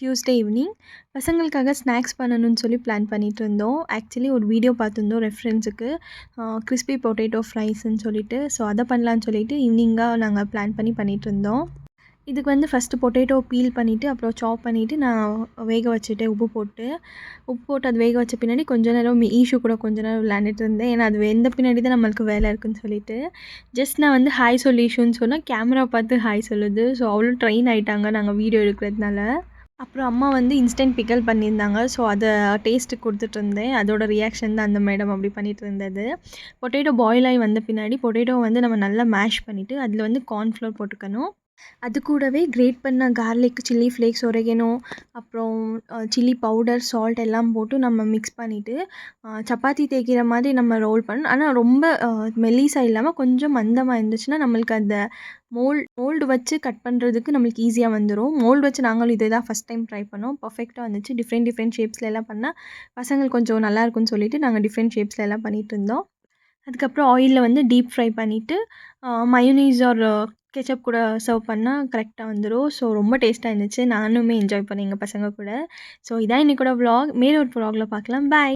Tuesday evening பசங்களுக்காக snacks பண்ணணும்னு சொல்லி பிளான் பண்ணிட்டு இருந்தோம். ஆக்சுவலி ஒரு வீடியோ பார்த்துருந்தோம் ரெஃபரன்ஸுக்கு. கிறிஸ்பி பொட்டேட்டோ ஃப்ரைஸ்ன்னு சொல்லிட்டு. ஸோ அதை பண்ணலான்னு சொல்லிட்டு ஈவினிங்காக நாங்கள் பிளான் பண்ணிகிட்ருந்தோம். இதுக்கு வந்து ஃபஸ்ட்டு பொட்டேட்டோ பீல் பண்ணிவிட்டு அப்புறம் சாப் பண்ணிவிட்டு நான் வேக வச்சுட்டேன் உப்பு போட்டு அது வேக வச்ச பின்னாடி கொஞ்ச நேரம் ஈஷு கூட கொஞ்ச நேரம் விளையாண்டுட்டு இருந்தேன். ஏன்னா அது வெந்த பின்னாடி தான் நம்மளுக்கு வேலை இருக்குன்னு சொல்லிட்டு. ஜஸ்ட் நான் வந்து ஹாய் சொல்லு ஈஷுன்னு சொன்னால் கேமரா பார்த்து ஹாய் சொல்லுது. ஸோ அவளும் ட்ரெயின் ஆகிட்டாங்க நாங்கள் வீடியோ எடுக்கிறதுனால. அப்புறம் அம்மா வந்து இன்ஸ்டன்ட் பிக்கல் பண்ணியிருந்தாங்க. ஸோ அதை டேஸ்ட்டுக்கு கொடுத்துட்ருந்தேன். அதோட ரியாக்ஷன் தான் அந்த மேடம் அப்படி பண்ணிட்டு இருந்தது. பொட்டேட்டோ பாயில் ஆகி வந்த பின்னாடி பொட்டேட்டோவை வந்து நம்ம நல்லா மேஷ் பண்ணிவிட்டு அதில் வந்து கார்ன்ஃப்ளவர் போட்டுக்கணும். அது கூடவே கிரேட் பண்ண கார்லிக், சில்லி ஃப்ளேக்ஸ், ஒரிகேனோ, அப்புறம் சில்லி பவுடர், சால்ட் எல்லாம் போட்டு நம்ம மிக்ஸ் பண்ணிவிட்டு சப்பாத்தி தேய்க்கிற மாதிரி நம்ம ரோல் பண்ணணும். ஆனால் ரொம்ப மெல்லிசா இல்லாமல் கொஞ்சம் மந்தமாக இருந்துச்சுன்னா நம்மளுக்கு அந்த மோல்டு வச்சு கட் பண்ணுறதுக்கு நம்மளுக்கு ஈஸியாக வந்துடும். மோல்டு வச்சு நாங்களும் இதே தான் ஃபஸ்ட் டைம் ட்ரை பண்ணோம். பர்ஃபெக்ட்டாக வந்துச்சு. டிஃப்ரெண்ட் ஷேப்ஸில் எல்லாம் பண்ணால் பசங்களுக்கு கொஞ்சம் நல்லாயிருக்குன்னு சொல்லிட்டு நாங்கள் டிஃப்ரெண்ட் ஷேப்ஸில் எல்லாம் பண்ணிகிட்ருந்தோம். அதுக்கப்புறம் ஆயிலில் வந்து டீப் ஃப்ரை பண்ணிவிட்டு மயோனீஸ் ஆர் கெச்சப் கூட சர்வ் பண்ணால் கரெக்டாக வந்துடும். ஸோ ரொம்ப டேஸ்ட்டாக இருந்துச்சு. நானுமே என்ஜாய் பண்ணேன் எங்கள் பசங்க கூட. ஸோ இதான் இன்றைக்கோட விலாக். வேற ஒரு விலாகில் பார்க்கலாம். பாய்.